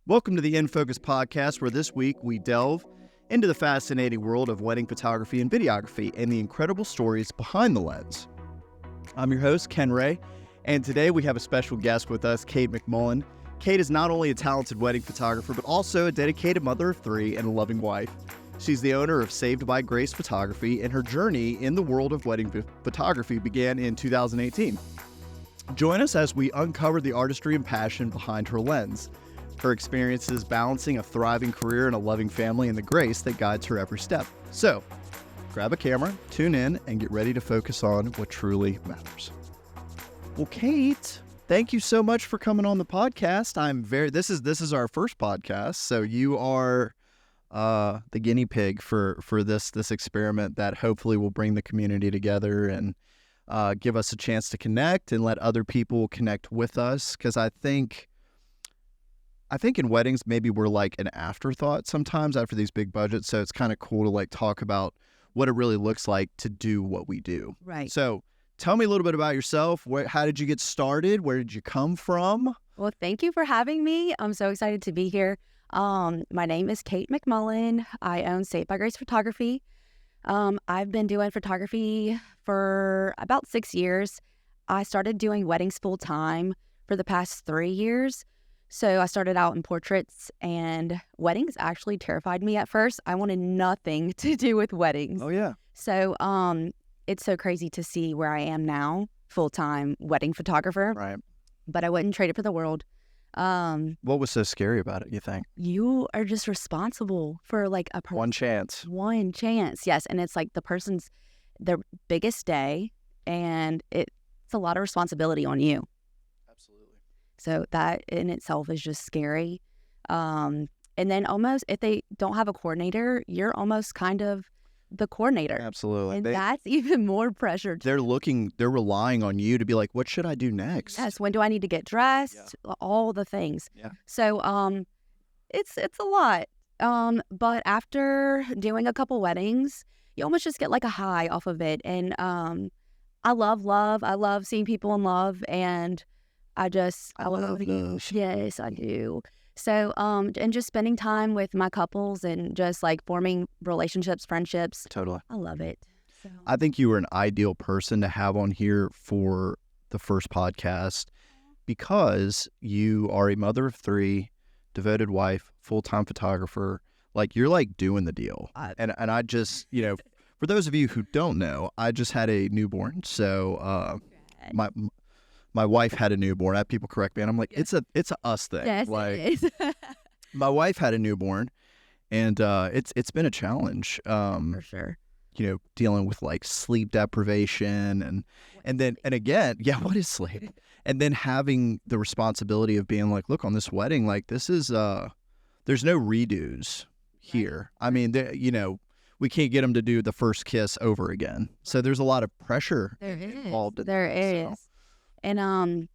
Welcome to the In Focus podcast, where this week we delve into the fascinating world of wedding photography and videography and the incredible stories behind the lens. I'm your host, Ken Ray, and today we have a special guest with us, Kate Mcmullen. Kate is not only a talented wedding photographer, but also a dedicated mother of three and a loving wife. She's the owner of Saved by Grace Photography, and her journey in the world of wedding photography began in 2018. Join us as we uncover the artistry and passion behind her lens, her experiences balancing a thriving career and a loving family, and the grace that guides her every step. So, grab a camera, tune in, and get ready to focus on what truly matters. Well, Kate, thank you so much for coming on the podcast. This is our first podcast, so you are the guinea pig for this experiment that hopefully will bring the community together and give us a chance to connect and let other people connect with us, because I think in weddings, maybe we're like an afterthought sometimes after these big budgets. So it's kind of cool to like talk about what it really looks like to do what we do. Right. So tell me a little bit about yourself. How did you get started? Where did you come from? Well, thank you for having me. I'm so excited to be here. My name is Kate Mcmullen. I own Saved by Grace Photography. I've been doing photography for about 6 years. I started doing weddings full time for the past 3 years. So I started out in portraits, and weddings actually terrified me at first. I wanted nothing to do with weddings. Oh, yeah. So it's so crazy to see where I am now, full-time wedding photographer. Right. But I wouldn't trade it for the world. What was so scary about it, you think? You are just responsible for like a person. One chance. One chance, yes. And it's like their biggest day, and it's a lot of responsibility on you. So that in itself is just scary. And then almost if they don't have a coordinator, you're almost kind of the coordinator. Absolutely. And that's even more pressure. They're relying on you to be like, what should I do next? Yes. When do I need to get dressed? Yeah. All the things. Yeah. So it's a lot. But after doing a couple weddings, you almost just get like a high off of it. And I love love. I love seeing people in love, and I love love. Yes, I do. So, and just spending time with my couples and just like forming relationships, friendships. Totally. I love it. So. I think you were an ideal person to have on here for the first podcast because you are a mother of three, devoted wife, full-time photographer. Like, you're like doing the deal. And I just, for those of you who don't know, I just had a newborn. So, my wife had a newborn. I have people correct me, and I'm like, it's a us thing. Yes, like, it is. My wife had a newborn, and it's been a challenge. For sure. Dealing with like sleep deprivation and again, what is sleep? And then having the responsibility of being like, look, on this wedding, like this is there's no redos here. Right. I mean, we can't get them to do the first kiss over again. So there's a lot of pressure involved in there is. So. And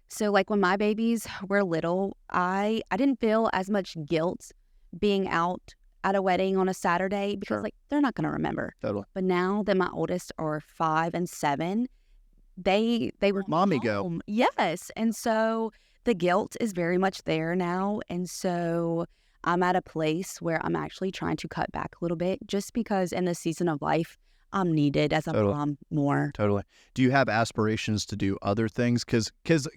so like when my babies were little, I didn't feel as much guilt being out at a wedding on a Saturday because Sure. like they're not going to remember. Totally. But now that my oldest are 5 and 7, they were Mommy home. Go. Yes. And so the guilt is very much there now. And so I'm at a place where I'm actually trying to cut back a little bit just because in this season of life, I'm needed as a mom more. Totally. Do you have aspirations to do other things? Because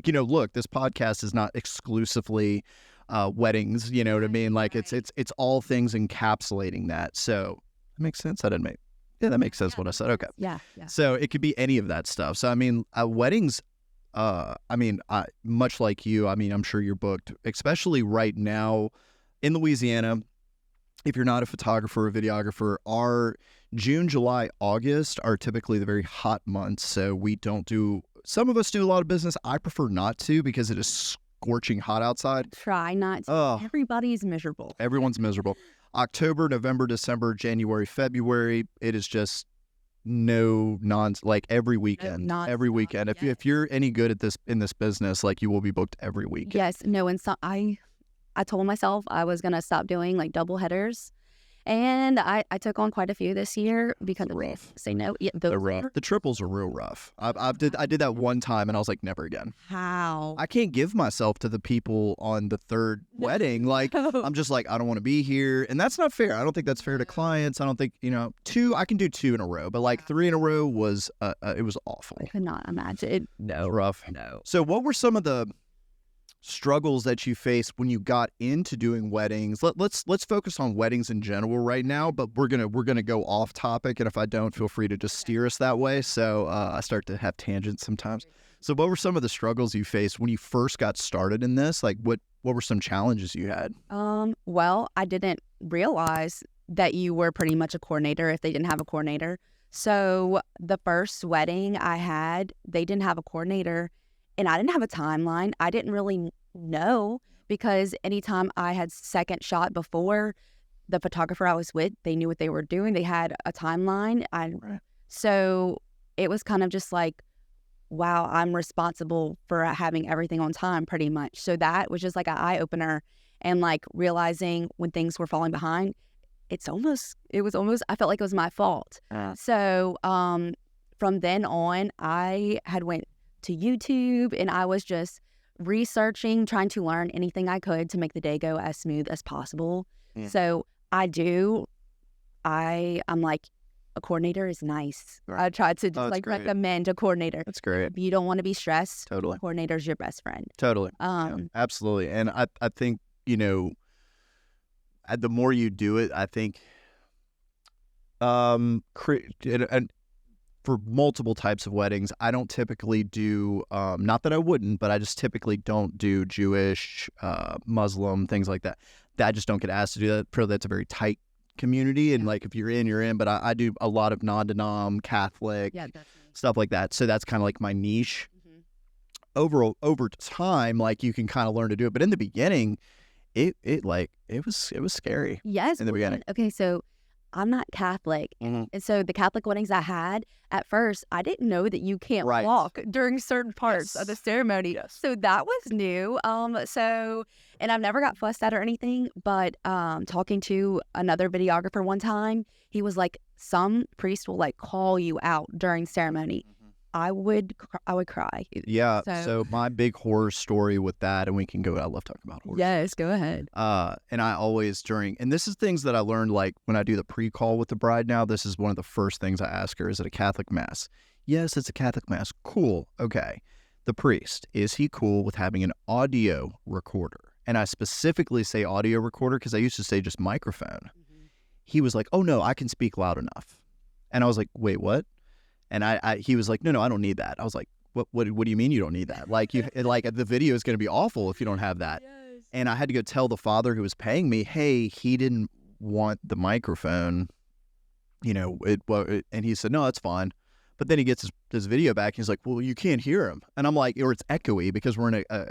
look, this podcast is not exclusively weddings. You know what I mean? Like it's all things encapsulating that. So that makes sense. That makes sense. What I said. Okay. Yeah. So it could be any of that stuff. So I mean, weddings. Much like you. I mean, I'm sure you're booked, especially right now in Louisiana. If you're not a photographer or videographer, our June, July, August are typically the very hot months. So some of us do a lot of business. I prefer not to because it is scorching hot outside. Try not to. Everybody's miserable. Everyone's miserable. October, November, December, January, February, it is just like every weekend. Every weekend. If you're any good at this in this business, like you will be booked every weekend. Yes. No, and so I told myself I was going to stop doing like double headers. And I took on quite a few this year because of rough. say no. Yeah, They're rough. The triples are real rough. I did that one time and I was like, never again. How? I can't give myself to the people on the third wedding. Like, I'm just like, I don't want to be here. And that's not fair. I don't think that's fair to clients. I don't think, two, I can do 2 in a row, but like 3 in a row was, it was awful. I could not imagine it. No. Rough. No. So what were some of the struggles that you faced when you got into doing weddings? Let's focus on weddings in general right now, but we're gonna go off topic, and if I don't, feel free to just steer us that way. So I start to have tangents sometimes. So what were some of the struggles you faced when you first got started in this? Like what were some challenges you had? Well, I didn't realize that you were pretty much a coordinator if they didn't have a coordinator. So the first wedding I had, they didn't have a coordinator. And I didn't have a timeline. I didn't really know because anytime I had second shot before, the photographer I was with, they knew what they were doing. They had a timeline. So it was kind of just like, wow, I'm responsible for having everything on time pretty much. So that was just like an eye-opener, and like realizing when things were falling behind, I felt like it was my fault. So from then on, I had went to YouTube and I was just researching, trying to learn anything I could to make the day go as smooth as possible. So I'm like, a coordinator is nice. Right. I tried to recommend a coordinator. That's great. If you don't want to be stressed, totally, a coordinator's your best friend. Totally. Absolutely. And I think, the more you do it, I think and for multiple types of weddings, I don't typically do, not that I wouldn't, but I just typically don't do Jewish, Muslim, things like that. I just don't get asked to do that. Probably that's a very tight community. And like, if you're in, you're in. But I do a lot of non-denom, Catholic, stuff like that. So that's kind of like my niche. Over time, like you can kind of learn to do it. But in the beginning, it was scary. Yes. In the beginning. Okay, so I'm not Catholic. And so the Catholic weddings I had, at first, I didn't know that you can't walk during certain parts of the ceremony. So that was new. And I've never got fussed at or anything, but talking to another videographer one time, he was like, some priest will like call you out during ceremony. I would cry. Yeah. So my big horror story with that, and we can go, I love talking about horror. Yes, go ahead. And I always and this is things that I learned, like when I do the pre-call with the bride now, this is one of the first things I ask her, is it a Catholic mass? Yes, it's a Catholic mass. Cool. Okay. The priest, is he cool with having an audio recorder? And I specifically say audio recorder because I used to say just microphone. He was like, oh no, I can speak loud enough. And I was like, wait, what? And he was like, no, I don't need that. I was like, what do you mean you don't need that? Like the video is going to be awful if you don't have that. Yes. And I had to go tell the father who was paying me, hey, he didn't want the microphone, and he said, no, that's fine. But then he gets his video back and he's like, well, you can't hear him. And I'm like, or it's echoey because we're in a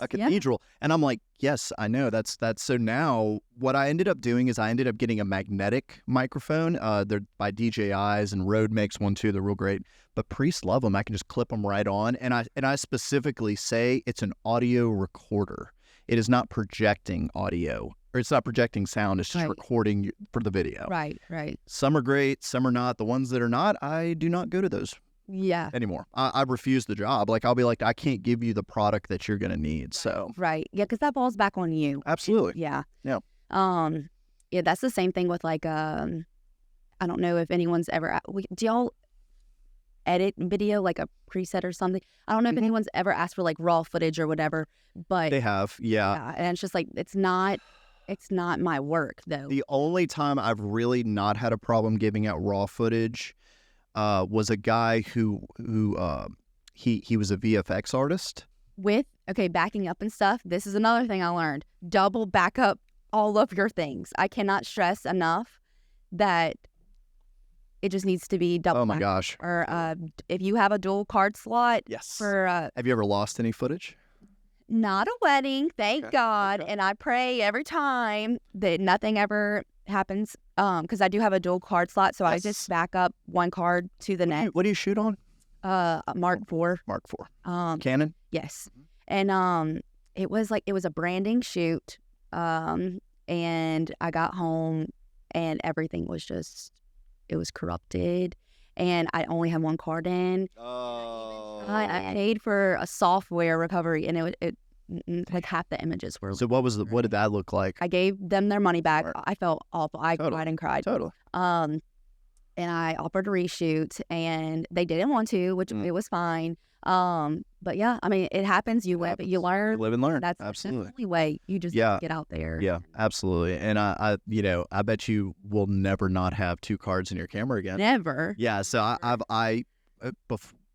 cathedral. Yeah. And I'm like, yes, I know that's. So now what I ended up doing is I ended up getting a magnetic microphone. They're by DJI's, and Rode makes one too. They're real great. But priests love them. I can just clip them right on. And I specifically say it's an audio recorder. It is not projecting audio. Or it's not projecting sound, it's just recording for the video. Right. Some are great, some are not. The ones that are not, I do not go to those anymore. I refuse the job. Like, I'll be like, I can't give you the product that you're going to need. So yeah, because that falls back on you. Absolutely. Yeah. That's the same thing with like, I don't know if anyone's ever, do y'all edit video like a preset or something? I don't know if anyone's ever asked for like raw footage or whatever, but they have. Yeah. And it's just like, it's not my work, though. The only time I've really not had a problem giving out raw footage was a guy who he was a VFX artist. Backing up and stuff. This is another thing I learned. Double back up all of your things. I cannot stress enough that it just needs to be double. Oh my gosh. Or if you have a dual card slot. Yes. Have you ever lost any footage? Not a wedding, thank God. Okay. And I pray every time that nothing ever happens, because I do have a dual card slot, so I just back up one card to the next. What do you shoot on? Mark IV. Mark IV. Canon? Yes. And it was a branding shoot, and I got home and everything was just, it was corrupted. And I only had one card in. Oh. I paid for a software recovery, and it like half the images were. So what did that look like? I gave them their money back. Smart. I felt awful. I cried and cried. Totally. And I offered a reshoot, and they didn't want to, which it was fine. But yeah, I mean, it happens. You live, you learn. Live and learn. That's absolutely the only way. You just get out there. Yeah, absolutely. And I bet you will never not have 2 cards in your camera again. Never. Yeah. So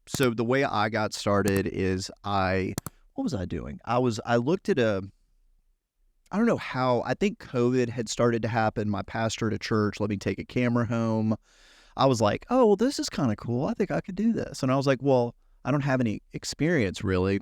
so the way I got started is what was I doing? I looked at I don't know how, I think COVID had started to happen. My pastor at a church let me take a camera home. I was like, oh, well, this is kind of cool. I think I could do this. And I was like, well, I don't have any experience really.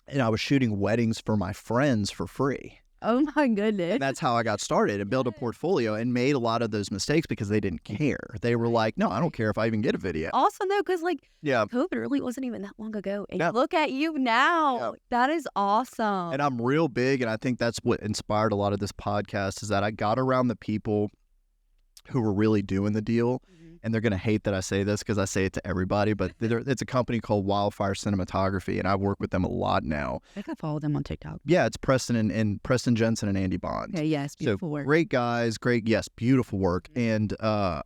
And I was shooting weddings for my friends for free. Oh my goodness. And that's how I got started and built a portfolio and made a lot of those mistakes because they didn't care. They were like, no, I don't care if I even get a video. Also, though, because yeah, COVID really wasn't even that long ago. And Yeah. look at you now. Yeah. That is awesome. And I'm real big, and I think that's what inspired a lot of this podcast is that I got around the people who were really doing the deal. And they're going to hate that I say this because I say it to everybody, but it's a company called Wildfire Cinematography, and I work with them a lot now. I think I follow them on TikTok. Yeah, it's Preston and Preston Jensen and Andy Bond. Okay, yes, beautiful So work. great guys, beautiful work. And I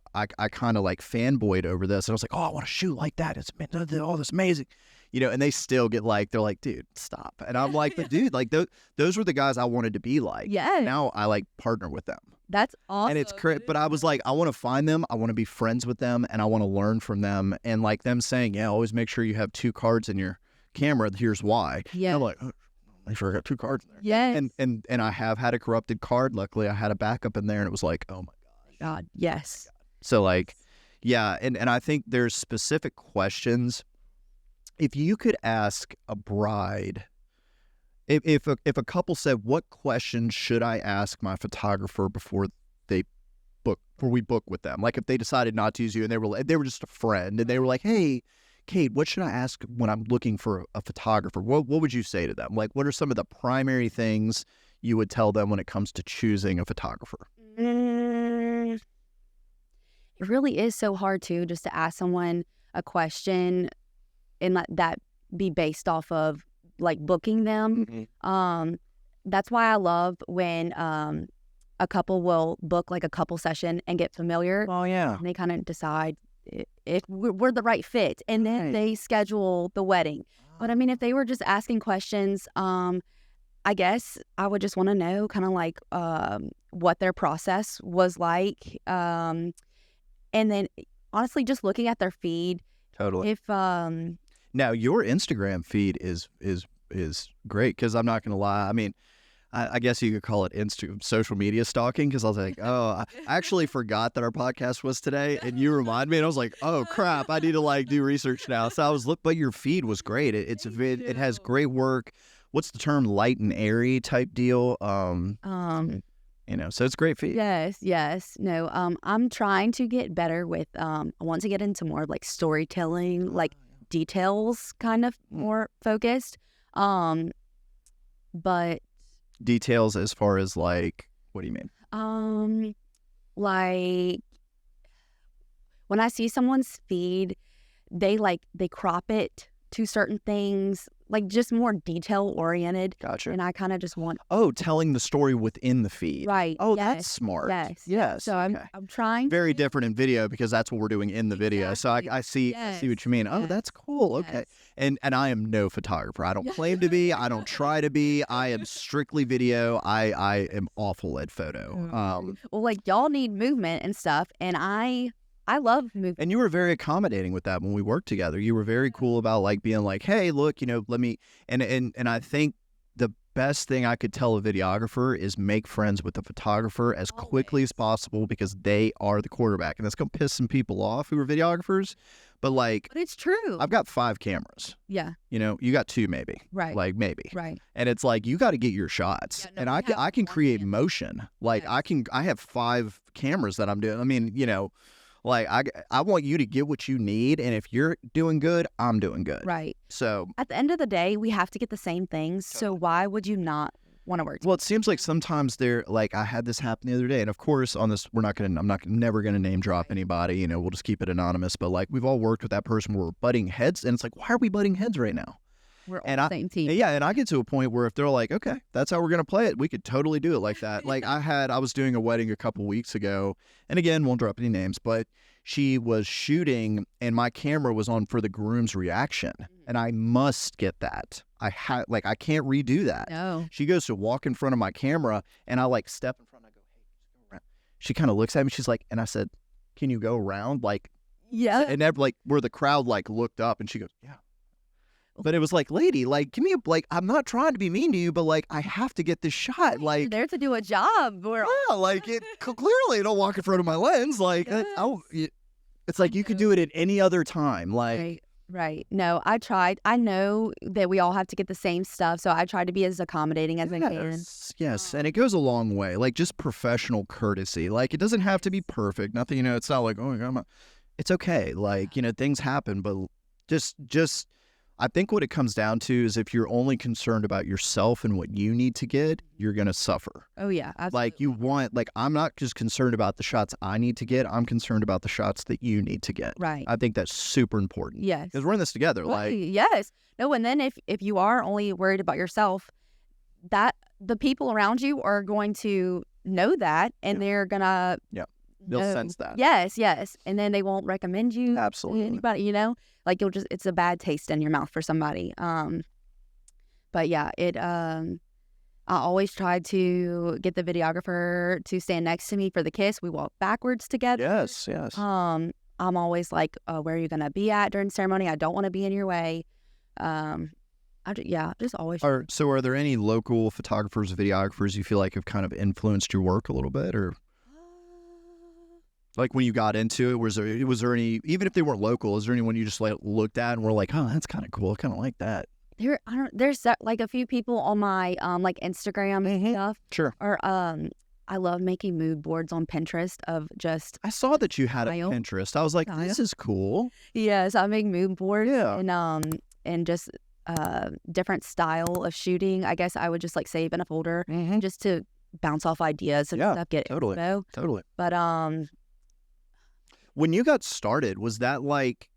kind of like fanboyed over this. And I was like, oh, I want to shoot like that. It's all this amazing. And they still get they're like, dude, stop. And I'm like, but dude, those were the guys I wanted to be like. Yeah. Now I partner with them. That's awesome. And it's correct. But I was like, I want to find them. I want to be friends with them. And I want to learn from them. And them saying, yeah, always make sure you have 2 cards in your camera. Here's why. Yeah. And I'm like, oh, make sure I got 2 cards in there. Yes. And I have had a corrupted card. Luckily, I had a backup in there. And it was like, oh, my gosh. God, yes. So yeah. And I think there's specific questions. If you could ask a bride, if a couple said, what questions should I ask my photographer before we book with them? Like if they decided not to use you and they were just a friend and they were like, hey, Kate, what should I ask when I'm looking for a photographer? What would you say to them? What are some of the primary things you would tell them when it comes to choosing a photographer? It really is so hard too, just to ask someone a question and let that be based off of booking them. Mm-hmm. That's why I love when a couple will book a couple session and get familiar. Oh yeah. And they kind of decide if we're the right fit, and then they schedule the wedding. But I mean, if they were just asking questions, I guess I would just want to know kind of what their process was like, and then honestly, just looking at their feed. Totally. If Now, your Instagram feed is great because I'm not going to lie. I mean, I guess you could call it social media stalking because I was like, oh, I actually forgot that our podcast was today, and you remind me, and I was like, oh crap, I need to do research now. So I was but your feed was great. It has great work. What's the term? Light and airy type deal. So it's great feed. Yes. No, I'm trying to get better with, I want to get into more of storytelling, details kind of more focused. But details as far as what do you mean? When I see someone's feed, they crop it to certain things, just more detail oriented. Gotcha. And I kind of just want telling the story within the feed. right. Oh, yes. that's smart. Yes. So okay. I'm trying. Very different in video because that's what we're doing in the video. Exactly. So I see what you mean. Oh, Yes. that's cool. Okay. Yes. And I am no photographer. I don't claim to be. I don't try to be. I am strictly video. I am awful at photo. Well, y'all need movement and stuff, and I love movement. And you were very accommodating with that when we worked together. You were very cool about being like, hey, look, let me, and I think the best thing I could tell a videographer is make friends with the photographer as quickly as possible because they are the quarterback. And that's going to piss some people off who are videographers. But But it's true. I've got 5 cameras. Yeah. You got 2 maybe. Right. Maybe. Right. And it's you got to get your shots. Yeah, no, and I can create motion. I have 5 cameras that I'm doing. I mean, I want you to get what you need, and if you're doing good, I'm doing good. Right. So At the end of the day, we have to get the same things. So why would you not want to work. Well, it seems like sometimes they're like, I had this happen the other day, and of course on this, I'm never gonna name drop anybody, you know, we'll just keep it anonymous, but like we've all worked with that person where we're butting heads, and it's like, why are we butting heads right now? We're on the same team. Yeah, and I get to a point where if they're like, okay, that's how we're going to play it, we could totally do it like that. Like I was doing a wedding a couple weeks ago, and again, won't drop any names, but she was shooting and my camera was on for the groom's reaction, and I must get that. I can't redo that. No. She goes to walk in front of my camera, and I like step in front, I go, hey, just go around. She kind of looks at me, she's like, and I said, can you go around? Like, yeah. And like where the crowd like looked up, and she goes, yeah. But it was like, lady, like, give me a, like, I'm not trying to be mean to you, but like, I have to get this shot. Like, you're there to do a job. Like it clearly don't walk in front of my lens. Like, yes. It's like you could do it at any other time. Like, right. No, I tried. I know that we all have to get the same stuff, so I try to be as accommodating as I can. Yes, and it goes a long way. Like just professional courtesy. Like it doesn't have to be perfect. Nothing, you know. It's not like, oh my God, it's okay. Like, you know, things happen, but just. I think what it comes down to is if you're only concerned about yourself and what you need to get, you're going to suffer. Oh, yeah. Absolutely. Like I'm not just concerned about the shots I need to get. I'm concerned about the shots that you need to get. Right. I think that's super important. Yes. Because we're in this together. Right. Like, yes. No, and then if you are only worried about yourself, that the people around you are going to know that, and they're going to... Yeah. They'll sense that. Yes. And then they won't recommend you Absolutely. to anybody, you know? Like it's a bad taste in your mouth for somebody. But yeah, I always try to get the videographer to stand next to me for the kiss. We walk backwards together. Yes. I'm always like, where are you going to be at during ceremony? I don't want to be in your way. Just always. So are there any local photographers, videographers you feel like have kind of influenced your work a little bit, or? Like when you got into it, was there any, even if they weren't local, is there anyone you just like looked at and were like, oh, that's kind of cool, I kind of like that? There's like a few people on my like Instagram and stuff. Sure. Or I love making mood boards on Pinterest of just. I saw that you had a Pinterest. I was like, this is cool. Yes, I make mood boards. Yeah. And just different style of shooting. I guess I would just like save in a folder just to bounce off ideas and stuff. Get info. Totally. But when you got started, was that like,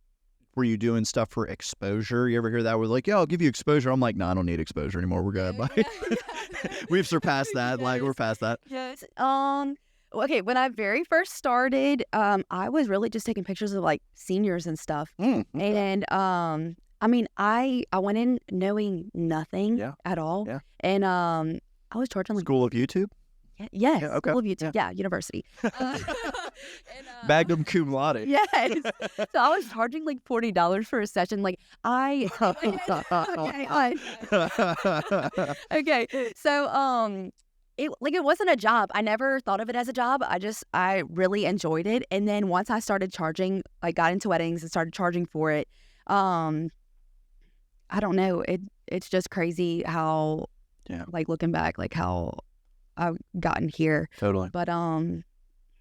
were you doing stuff for exposure? You ever hear that? We're like, yeah, I'll give you exposure. I'm like, no, I don't need exposure anymore. We're good. Like, we've surpassed that. Yes. Like, we're past that. Yes. Okay. When I very first started, I was really just taking pictures of like seniors and stuff. Okay. And I mean, I went in knowing nothing at all. Yeah. And I was charging like School of YouTube. Yes. Yeah, okay. School of YouTube. Yeah, university. Magnum cum laude. Yes. So I was charging like $40 for a session. Like okay. So it wasn't a job. I never thought of it as a job. I really enjoyed it. And then once I started charging, like got into weddings and started charging for it, I don't know. It's just crazy how like looking back, like how I've gotten here. Totally. But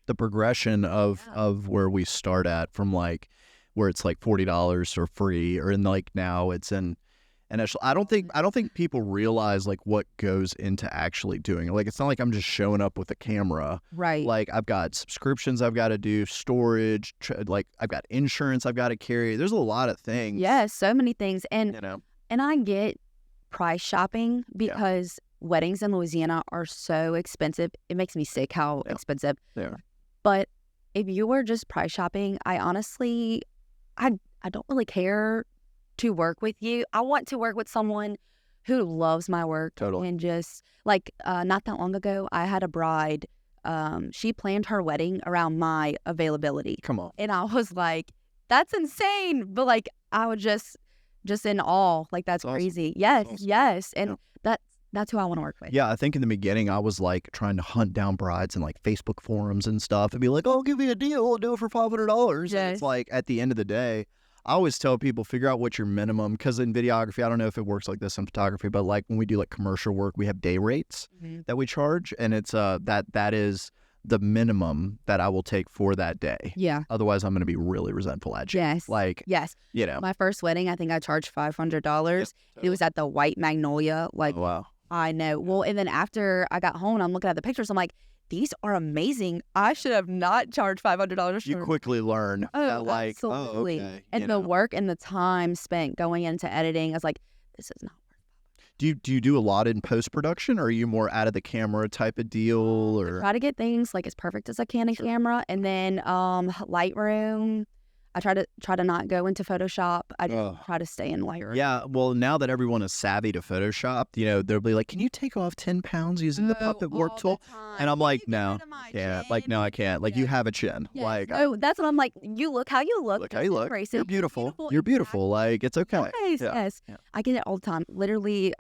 the progression of where we start at, from like where it's like $40 or free, or in like now it's in I don't think people realize like what goes into actually doing it. Like it's not like I'm just showing up with a camera. Right. Like I've got subscriptions I've got to do, storage, like I've got insurance I've got to carry. There's a lot of things. Yes, so many things. And and I get price shopping because weddings in Louisiana are so expensive. It makes me sick how expensive they are. But if you were just price shopping, I honestly, I don't really care to work with you. I want to work with someone who loves my work. Totally. And just like not that long ago, I had a bride. She planned her wedding around my availability. Come on. And I was like, that's insane. But like, I was just in awe. Like, that's crazy. Awesome. Yes. Awesome. Yes. And that's who I want to work with. Yeah, I think in the beginning I was like trying to hunt down brides in like Facebook forums and stuff and be like, oh, I'll give you a deal. I'll do it for $500. Yes. And it's like at the end of the day, I always tell people, figure out what your minimum, because in videography, I don't know if it works like this in photography, but like when we do like commercial work, we have day rates that we charge, and it's that is the minimum that I will take for that day. Yeah. Otherwise, I'm going to be really resentful at you. Yes. Like, yes. You know. My first wedding, I think I charged $500. Yep. It was at the White Magnolia. Like, oh, wow. I know. Well, and then after I got home and I'm looking at the pictures, I'm like, these are amazing. I should have not charged $500. You quickly learn that, like, absolutely. oh, okay. And the work and the time spent going into editing, I was like, this is not Do you do a lot in post-production, or are you more out of the camera type of deal? Or I try to get things like as perfect as I can in camera, and then Lightroom. I try to not go into Photoshop. I just try to stay in Lightroom. Yeah, well, now that everyone is savvy to Photoshop, they'll be like, "Can you take off 10 pounds using the puppet work tool?" And I'm like, "No, yeah, like no, I can't. Like you have a chin. Yes. Like that's what I'm like. You look how you look. look how you look. Grayson. You're beautiful. You're beautiful. Like it's okay." Yes, Yeah. yes. Yeah. I get it all the time. Literally,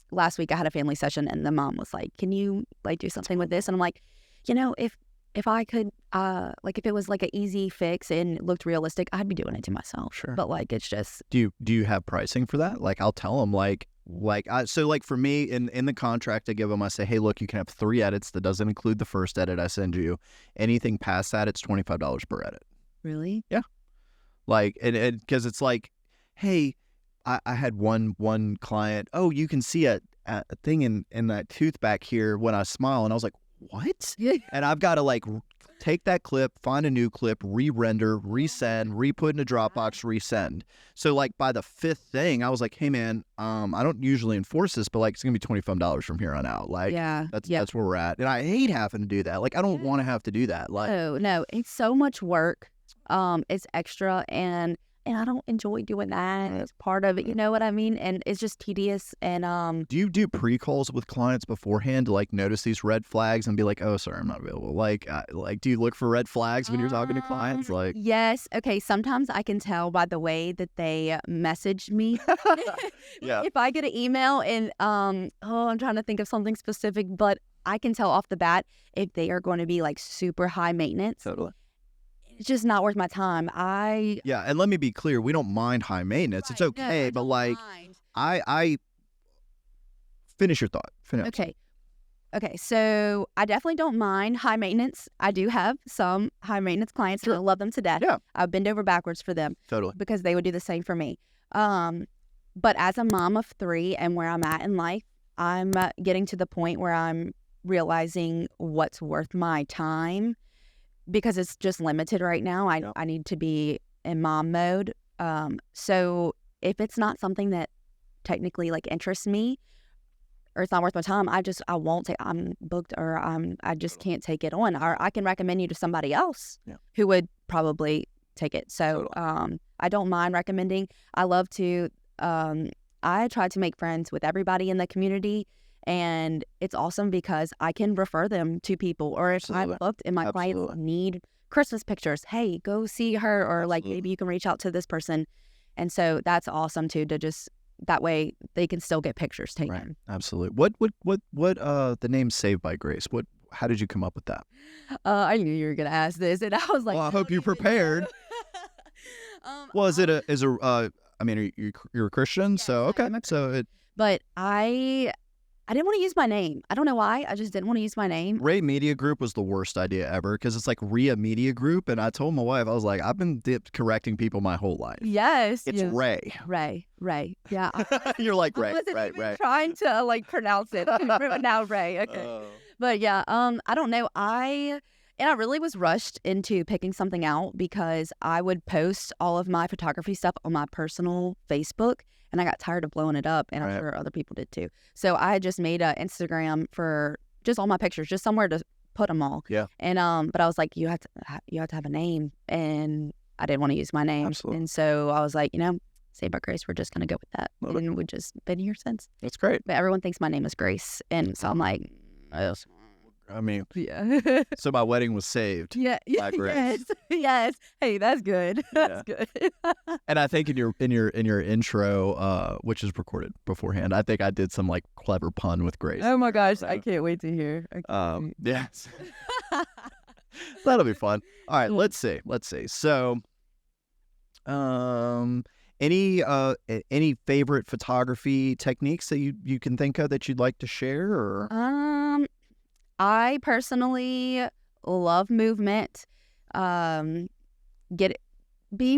last week I had a family session and the mom was like, "Can you like do something with this?" And I'm like, if I could, like if it was like an easy fix and it looked realistic, I'd be doing it to myself. Sure. But like it's just. Do you have pricing for that? Like I'll tell them so like for me in the contract I give them, I say, hey, look, you can have 3 edits. That doesn't include the first edit I send you. Anything past that, it's $25 per edit. Really? Yeah. Like and because it's like, hey, I had one client. Oh, you can see a thing in that tooth back here when I smile, and I was like, what? Yeah. And I've got to like take that clip, find a new clip, re-render, resend, re-put in a Dropbox, resend. So like by the 5th thing, I was like, hey man, I don't usually enforce this, but like it's gonna be $25 from here on out. Like that's where we're at. And I hate having to do that. Like I don't want to have to do that. Like no, it's so much work. It's extra and I don't enjoy doing that. It's part of it, you know what I mean? And it's just tedious. And do you do pre-calls with clients beforehand to like notice these red flags and be like, oh, sorry, I'm not available? Like do you look for red flags when you're talking to clients? Like, yes. Okay. Sometimes I can tell by the way that they message me. Yeah. If I get an email and I'm trying to think of something specific, but I can tell off the bat if they are going to be like super high maintenance. Totally. It's just not worth my time. Yeah, and let me be clear, we don't mind high maintenance. Right. It's okay, no, but like mind. I finish your thought. Finish. Okay, so I definitely don't mind high maintenance. I do have some high maintenance clients and I love them to death. Yeah. I bend over backwards for them. Totally. Because they would do the same for me. But as a mom of 3 and where I'm at in life, I'm getting to the point where I'm realizing what's worth my time. Because it's just limited right now. I need to be in mom mode. So if it's not something that technically like interests me or it's not worth my time, I won't take, I'm booked or I just can't take it on. Or I can recommend you to somebody else who would probably take it. So I don't mind recommending. I love to, I try to make friends with everybody in the community. And it's awesome because I can refer them to people. Or if I'm booked and my clients need Christmas pictures, hey, go see her. Or like maybe you can reach out to this person. And so that's awesome too, to just that way they can still get pictures taken. Right. Absolutely. What the name Saved by Grace? How did you come up with that? I knew you were gonna ask this, and I was like, well, I hope you prepared. Well, I mean, you're a Christian, yeah, so okay, but I didn't want to use my name. I don't know why. I just didn't want to use my name. Rhea Media Group was the worst idea ever because it's like Rhea Media Group. And I told my wife, I was like, I've been correcting people my whole life. Yes. It's Ray. Ray. Yeah. You're like, Ray, I wasn't Ray, even Ray. trying to like pronounce it. Now Ray. Okay. But yeah, I don't know. I really was rushed into picking something out because I would post all of my photography stuff on my personal Facebook. And I got tired of blowing it up, and I'm sure other people did too. So I just made an Instagram for just all my pictures, just somewhere to put them all. Yeah. And but I was like, you have to have a name, and I didn't want to use my name. Absolutely. And so I was like, Saved by Grace, we're just gonna go with that, and we've just been here since. That's great. But everyone thinks my name is Grace, and so I'm like, I mean, yeah. So my wedding was saved. Yeah. By Grace. Yes. Hey, that's good. That's good. And I think in your intro, which is recorded beforehand, I think I did some like clever pun with Grace. Oh my gosh, I can't wait to hear. Yes. That'll be fun. All right, let's see. So, any favorite photography techniques that you can think of that you'd like to share, or? I personally love movement. Being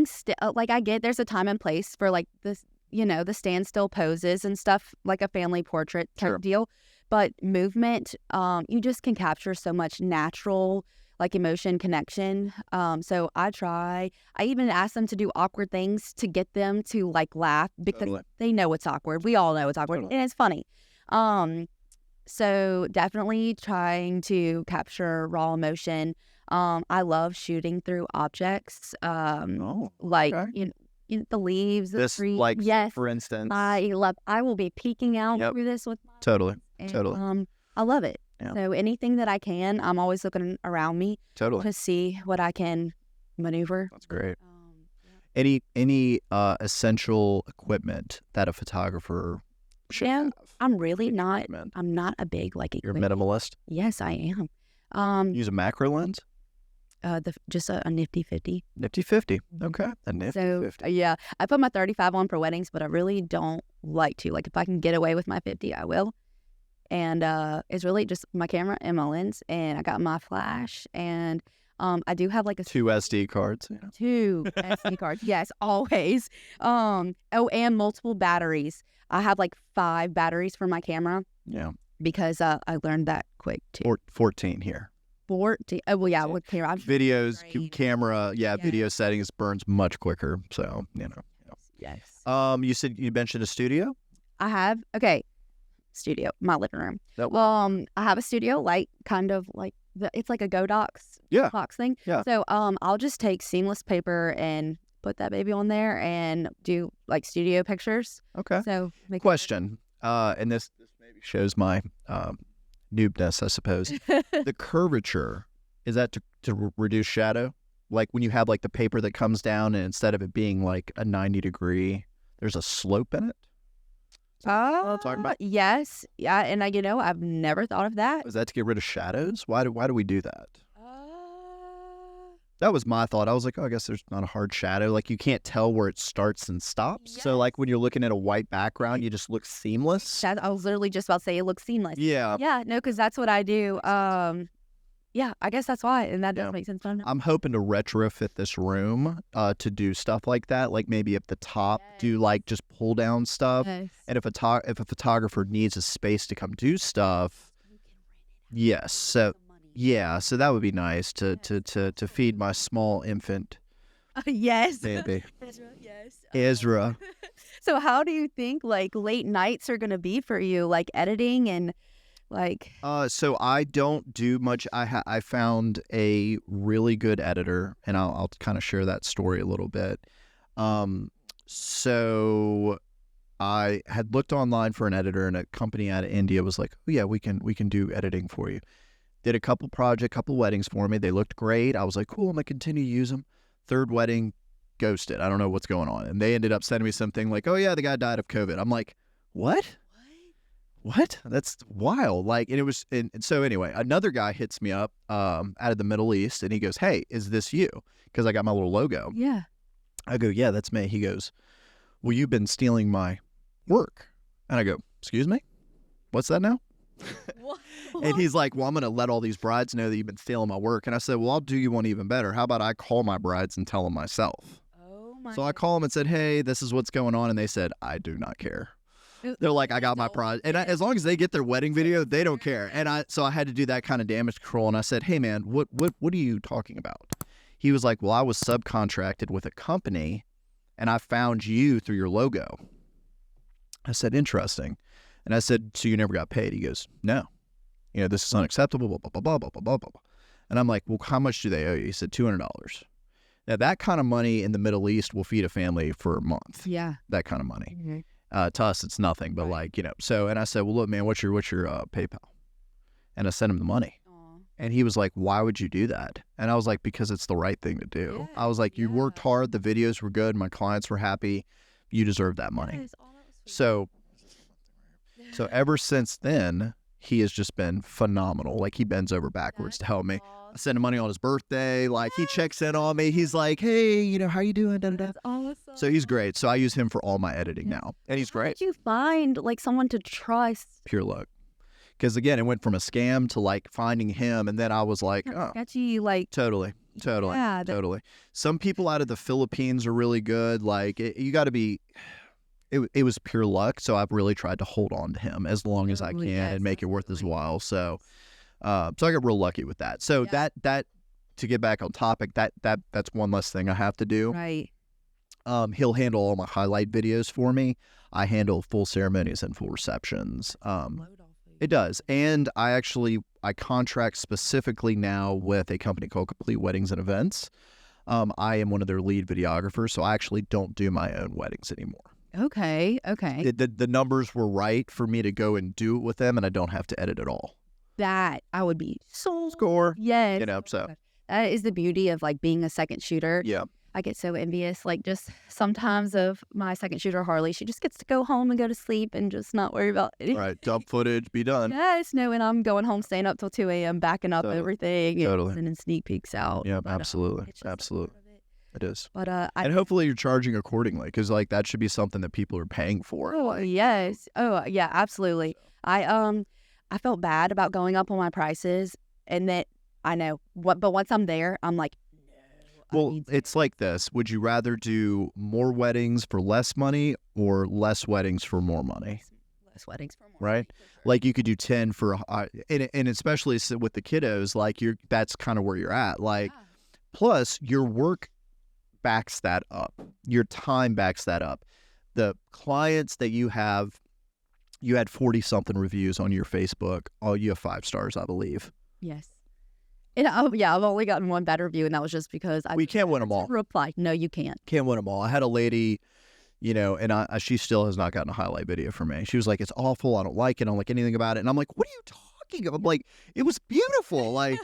still. Like I get there's a time and place for like this the standstill poses and stuff, like a family portrait type deal. But movement, you just can capture so much natural, like, emotion connection. So I even ask them to do awkward things to get them to, like, laugh, because they know it's awkward. We all know it's awkward, and it's funny. So definitely trying to capture raw emotion. I love shooting through objects, like, the leaves, the trees. Like, yes, for instance. I will be peeking out through this with my Totally. I love it. Yeah. So anything that I can, I'm always looking around me to see what I can maneuver. That's great. Any essential equipment that a photographer should have? I'm really not. I'm not a big, like, equipment. You're minimalist? Yes, I am. Use a macro lens? Just a nifty 50. Nifty 50. Okay. A nifty 50. Yeah, I put my 35 on for weddings, but I really don't like to. Like, if I can get away with my 50, I will. And it's really just my camera and my lens, and I got my flash, and I do have like 2 SD cards. 2 SD cards. Yes, always. And multiple batteries. I have like 5 batteries for my camera. Yeah. Because I learned that quick too. 14 here. 14. Oh, well, yeah, with camera. Videos, camera, video settings burns much quicker. So, Yes. You mentioned a studio? I have. Okay. Studio, my living room. I have a studio, like, kind of like it's like a Godox box thing. Yeah. So I'll just take seamless paper and put that baby on there and do, like, studio pictures. Okay. So question, and this maybe shows my noobness, I suppose. The curvature, is that to reduce shadow? Like, when you have, like, the paper that comes down, and instead of it being like a 90 degree, there's a slope in it? Talking about? Yes. Yeah, and I've never thought of that. Is that to get rid of shadows? Why do we do that? That was my thought. I was like, I guess there's not a hard shadow. Like, you can't tell where it starts and stops. Yes. So, like, when you're looking at a white background, you just look seamless. I was literally just about to say it looks seamless. Yeah. Yeah, no, because that's what I do. Yeah, I guess that's why, and that does make sense. I'm hoping to retrofit this room to do stuff like that, like maybe at the top, do, like, just pull down stuff. Yes. And if a photographer needs a space to come do stuff, yes. So so that would be nice to feed my small infant. Yes. Baby. Ezra, yes. Ezra. So how do you think, like, late nights are gonna be for you, like, editing and? Like, so I don't do much. I found a really good editor, and I'll kind of share that story a little bit. So I had looked online for an editor, and a company out of India was like, "Oh yeah, we can do editing for you." Did a couple weddings for me. They looked great. I was like, "Cool, I'm gonna continue to use them." 3rd wedding, ghosted. I don't know what's going on, and they ended up sending me something like, "Oh yeah, the guy died of COVID." I'm like, "What? What? That's wild." Like, and it was, and so anyway, another guy hits me up out of the Middle East, and he goes, "Hey, is this you?" Because I got my little logo. Yeah. I go, "Yeah, that's me." He goes, "Well, you've been stealing my work." And I go, "Excuse me? What's that now?" What? And he's like, "Well, I'm going to let all these brides know that you've been stealing my work." And I said, "Well, I'll do you one even better. How about I call my brides and tell them myself?" Oh my. So I call them and said, "Hey, this is what's going on." And they said, "I do not care." They're like, "I got my pride." And as long as they get their wedding video, they don't care. And so I had to do that kind of damage control. And I said, "Hey man, what are you talking about?" He was like, "Well, I was subcontracted with a company, and I found you through your logo." I said, "Interesting." And I said, "So you never got paid?" He goes, "No. This is unacceptable, blah, blah, blah, blah, blah, blah, blah." And I'm like, "Well, how much do they owe you?" He said, $200. Now, that kind of money in the Middle East will feed a family for a month. Yeah. That kind of money. Mm-hmm. To us, it's nothing, but so, and I said, "Well, look, man, what's your PayPal?" And I sent him the money. Aww. And he was like, "Why would you do that?" And I was like, "Because it's the right thing to do." Yeah, I was like, "You worked hard. The videos were good. My clients were happy. You deserve that money." Yes, so ever since then, he has just been phenomenal. Like, he bends over backwards to help me. Awesome. I send him money on his birthday. Like, he checks in on me. He's like, "Hey, how you doing?" Da, da, da. That's awesome. So he's great. So I use him for all my editing now. And he's great. How did you find, like, someone to trust? Pure luck. Because, again, it went from a scam to, like, finding him. And then I was like, oh. Sketchy, like. Totally. Yeah, totally. Some people out of the Philippines are really good. Like, you got to be it was pure luck. So I've really tried to hold on to him as long as I can and make it worth his while. So, so I got real lucky with that. So that to get back on topic, that's one less thing I have to do. Right. He'll handle all my highlight videos for me. I handle full ceremonies and full receptions. It does. And I contract specifically now with a company called Complete Weddings and Events. I am one of their lead videographers, so I actually don't do my own weddings anymore. Okay. The numbers were right for me to go and do it with them, and I don't have to edit at all. That I would be so score. Yes. So that is the beauty of like being a second shooter. Yeah. I get so envious, like just sometimes of my second shooter, Harley. She just gets to go home and go to sleep and just not worry about anything. Right, dump footage, be done. Yes, no, and I'm going home, staying up till 2 a.m., backing up everything, and sending sneak peaks out. Yeah, absolutely, absolutely. It is. But and hopefully you're charging accordingly, because like that should be something that people are paying for. Oh yes, oh yeah, absolutely. So. I felt bad about going up on my prices, and that I know what, but once I'm there, I'm like. Well, it's like this. Would you rather do more weddings for less money or less weddings for more money? Less weddings for more right? money, for sure. Like you could do 10 for, and especially with the kiddos, like that's kind of where you're at. Like, plus your work backs that up. Your time backs that up. The clients that you had 40 something reviews on your Facebook. Oh, you have 5 stars, I believe. Yes. And I've only gotten one bad review, and that was just because we can't win them all. Reply, no, you can't. Can't win them all. I had a lady, and she still has not gotten a highlight video from me. She was like, "It's awful. I don't like it. I don't like anything about it." And I'm like, "What are you talking about?" I'm like, "It was beautiful." Like,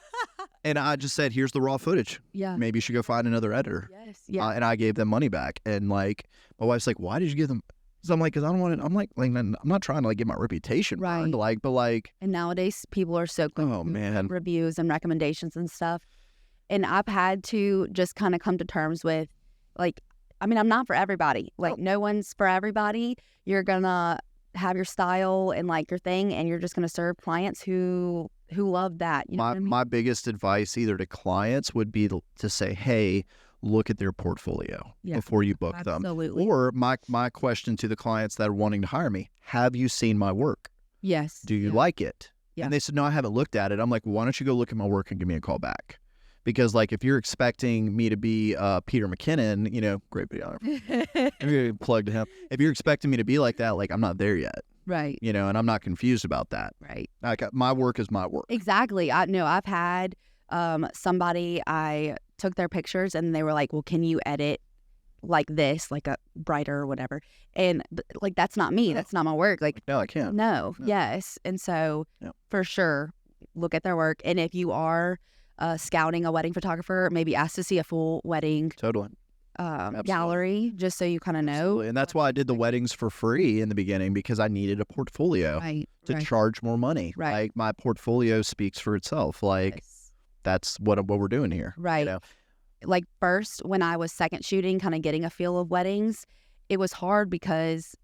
and I just said, "Here's the raw footage. Yeah, maybe you should go find another editor." Yes, yeah. And I gave them money back. And like, my wife's like, "Why did you give them?" So I'm like, because I don't want it. I'm like, I'm not trying to like get my reputation burned, like, but like. And nowadays people are so quick with reviews and recommendations and stuff. And I've had to just kind of come to terms with, like, I mean, I'm not for everybody. Like, no one's for everybody. You're gonna have your style and like your thing, and you're just gonna serve clients who love that. You know what I mean? My biggest advice either to clients would be to say, hey, look at their portfolio before you book them. Or my question to the clients that are wanting to hire me, have you seen my work? Yes. Do you like it? Yeah. And they said, no, I haven't looked at it. I'm like, why don't you go look at my work and give me a call back? Because like if you're expecting me to be Peter McKinnon, great videographer, plug to him. If you're expecting me to be like that, like I'm not there yet. Right. And I'm not confused about that. Right. Like my work is my work. Exactly. I've had somebody, I took their pictures and they were like, well, can you edit like this, like a brighter or whatever? And like, that's not me. That's not my work. Like, no, I can't. No. Yes. And so for sure, look at their work. And if you are scouting a wedding photographer, maybe ask to see a full wedding gallery, just so you kind of know. Absolutely. And that's why I did the weddings for free in the beginning, because I needed a portfolio to charge more money. Right. Like my portfolio speaks for itself. Like that's what we're doing here. Right. Like first, when I was second shooting, kind of getting a feel of weddings, it was hard because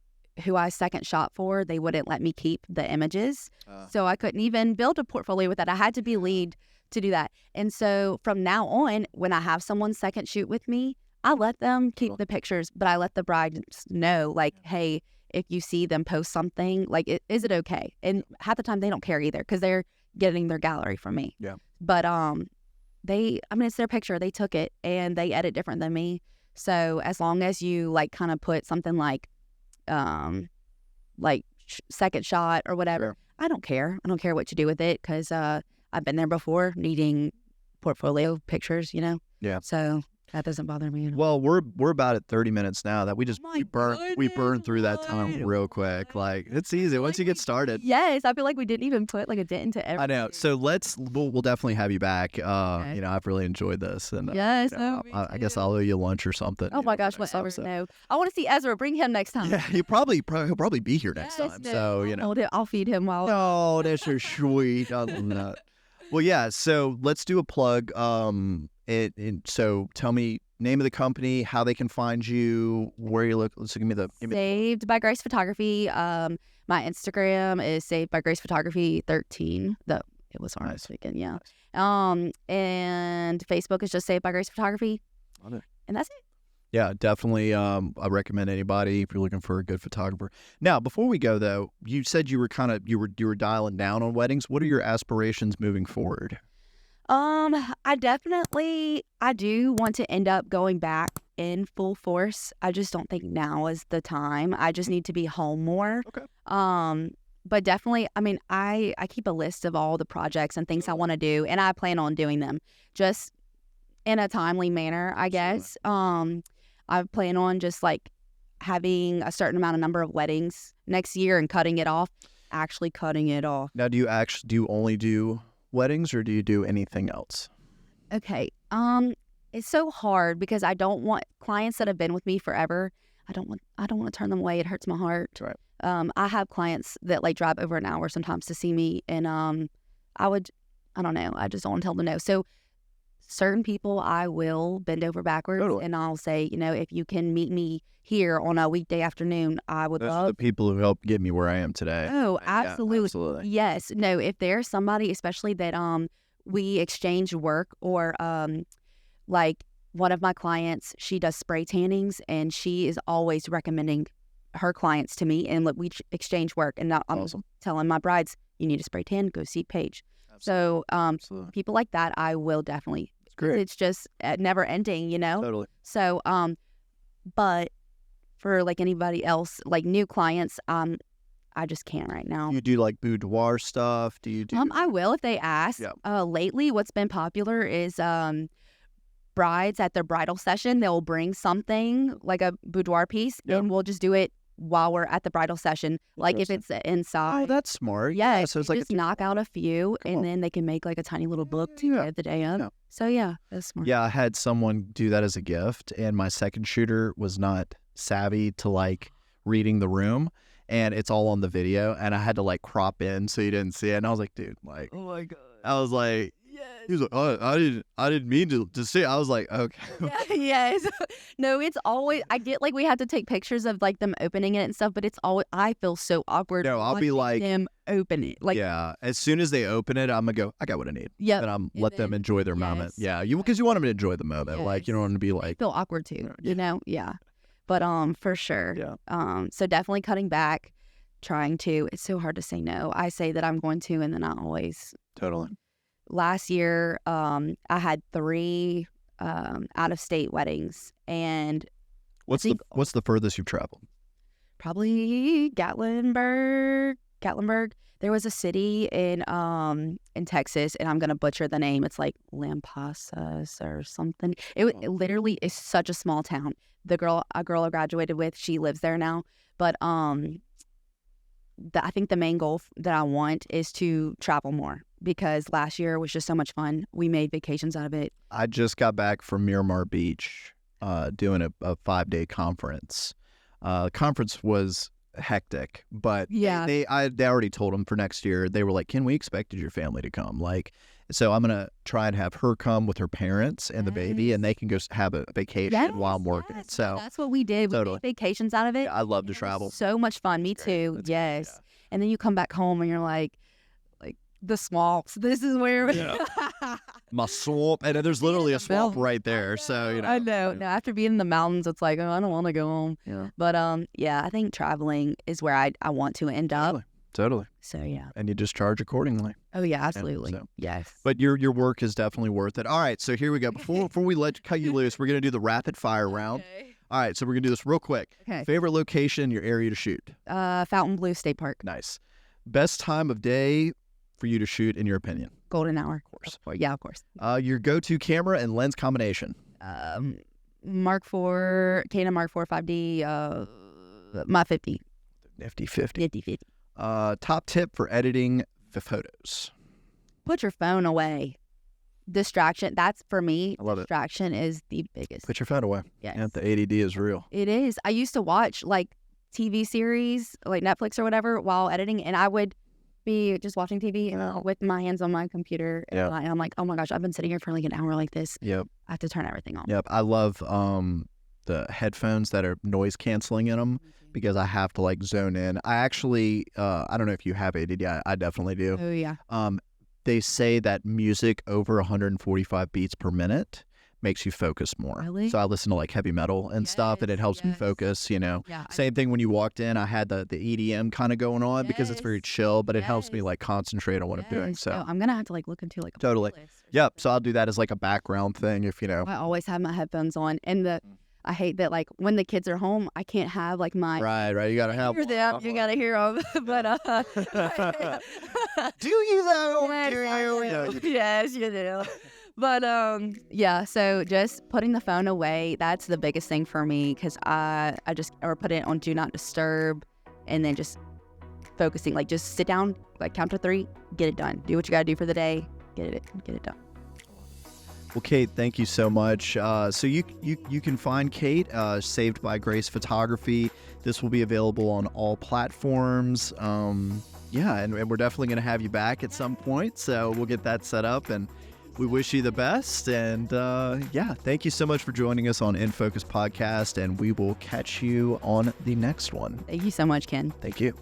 who I second shot for, they wouldn't let me keep the images. So I couldn't even build a portfolio with that. I had to be lead to do that. And so from now on, when I have someone second shoot with me, I let them keep the pictures, but I let the bride know, like, hey, if you see them post something, like, is it okay? And half the time they don't care either, because they're getting their gallery from me. Yeah. But it's their picture. They took it and they edit different than me. So as long as you like kind of put something like second shot or whatever, I don't care. I don't care what you do with it, because I've been there before needing portfolio pictures, Yeah. So that doesn't bother me at all. Well, we're about at 30 minutes now. That we burned through that time real quick. Like it's easy once you get started. Yes, I feel like we didn't even put like a dent into everything. I know. So we'll definitely have you back. I've really enjoyed this, and yes, I guess I'll owe you lunch or something. Oh my gosh, whatever. No, I want to see Ezra. Bring him next time. Yeah, he'll probably be here next time. So I'll feed him while. Oh, that's so sweet. I love that. Well, yeah. So let's do a plug. So tell me name of the company, how they can find you, where you look. Let's give me Saved by Grace Photography. My Instagram is Saved by Grace Photography 13. Though it was hard this weekend, yeah. Nice. And Facebook is just Saved by Grace Photography. Love it. And that's it. Yeah, definitely. I recommend anybody if you're looking for a good photographer. Now, before we go though, you said you were you were dialing down on weddings. What are your aspirations moving forward? I do want to end up going back in full force. I just don't think now is the time. I just need to be home more. Okay. But definitely, I mean, I keep a list of all the projects and things I want to do, and I plan on doing them just in a timely manner, I guess. I plan on just like having a certain number of weddings next year and actually cutting it off. Now, do you only do weddings or do you do anything else? Okay. It's so hard because I don't want clients that have been with me forever. I don't want to turn them away. It hurts my heart. Right. I have clients that like drive over an hour sometimes to see me, and I don't know. I just don't want to tell them no. So certain people I will bend over backwards and I'll say, if you can meet me here on a weekday afternoon, I would Those love. are the people who helped get me where I am today. Oh, absolutely. Yeah, absolutely. Yes. No, if there's somebody, especially that we exchange work or like one of my clients, she does spray tannings and she is always recommending her clients to me, and we exchange work. And now I'm telling my brides, you need a spray tan, go see Paige. Absolutely. So people like that, I will definitely. It's great. It's just never ending, Totally. So, but for like anybody else, like new clients, I just can't right now. You do like boudoir stuff? Do you do? I will if they ask. Yeah. Lately, what's been popular is brides at their bridal session, they'll bring something like a boudoir piece, and we'll just do it while we're at the bridal session. Like if it's inside. Oh, that's smart. Yeah. So it's like just knock out a few, and then they can make like a tiny little book to get the day of. Yeah. So yeah, that's smart. Yeah, I had someone do that as a gift, and my second shooter was not savvy to like reading the room, and it's all on the video, and I had to like crop in so you didn't see it, and I was like, dude, like, oh my god, I was like. He was like, oh, I didn't mean to see it. I was like, okay. Yes. No, it's always, I get like we have to take pictures of like them opening it and stuff, but it's always, I feel so awkward. No, I'll be like, them open it. Like, yeah, as soon as they open it, I'm going to go, I got what I need. Yeah. And let them enjoy their moment. Yeah. Because you want them to enjoy the moment. Yes. Like, you don't want to be like. I feel awkward too, Yeah. But for sure. Yeah. So definitely cutting back, trying to, it's so hard to say no. I say that I'm going to, and then I always. Totally. Last year, I had 3 out-of-state weddings, and what's the furthest you've traveled? Probably Gatlinburg. There was a city in Texas, and I'm gonna butcher the name. It's like Lampasas or something. It literally is such a small town. A girl I graduated with, she lives there now, but I think the main goal that I want is to travel more, because last year was just so much fun. We made vacations out of it. I just got back from Miramar Beach doing a 5-day conference. The conference was hectic, but they already told them for next year. They were like, can we expected your family to come? Like, so I'm going to try and have her come with her parents and the baby, and they can go have a vacation while I'm working. Yes. So that's what we did. We made vacations out of it. Yeah, I love to travel. So much fun. Me too. Yes. Great, yeah. And then you come back home and you're like the swamps. This is where my swamp, and there's literally a swamp right there. So I know. No, after being in the mountains, it's like, oh, I don't want to go home. Yeah. But I think traveling is where I want to end up. Totally. So yeah. And you just charge accordingly. Oh yeah, absolutely. Yes. But your work is definitely worth it. All right, so here we go. Before we cut you loose, we're gonna do the rapid fire round. All right, so we're gonna do this real quick. Okay. Favorite location in your area to shoot? Fontainebleau State Park. Nice. Best time of day for you to shoot, in your opinion? Golden hour. Of course. Yeah, of course. Your go-to camera and lens combination? Mark IV, Canon Mark IV 5D, my 50. Nifty 50. 50. Top tip for editing the photos? Put your phone away. Distraction. That's for me. I love distraction is the biggest. Put your phone away. Yes. Yeah, the ADD is real. It is. I used to watch like TV series, like Netflix or whatever, while editing, and I would be just watching TV with my hands on my computer, and I'm like, oh my gosh, I've been sitting here for like an hour like this. Yep. I have to turn everything off. Yep. I love the headphones that are noise canceling in them, because I have to like zone in. I actually, I don't know if you have ADD. I definitely do. Oh yeah. They say that music over 145 beats per minute makes you focus more. Really? So I listen to like heavy metal and stuff, and it helps me focus, Yeah. Same thing when you walked in, I had the EDM kind of going on because it's very chill, but it helps me like concentrate on what I'm doing. So I'm going to have to like look into like a totally. playlist or Yep. something. So I'll do that as like a background thing if I always have my headphones on, and I hate that like when the kids are home, I can't have like my Right. You gotta have hear them. You gotta hear them, but do you though? yes, yes, you do. But yeah. So just putting the phone away, that's the biggest thing for me, because I just or put it on do not disturb, and then just focusing, like just sit down, like count to 3, get it done. Do what you gotta do for the day, get it done. Well, Kate, thank you so much. So you can find Kate, Saved by Grace Photography. This will be available on all platforms. And we're definitely going to have you back at some point. So we'll get that set up, and we wish you the best. And thank you so much for joining us on In Focus Podcast, and we will catch you on the next one. Thank you so much, Ken. Thank you.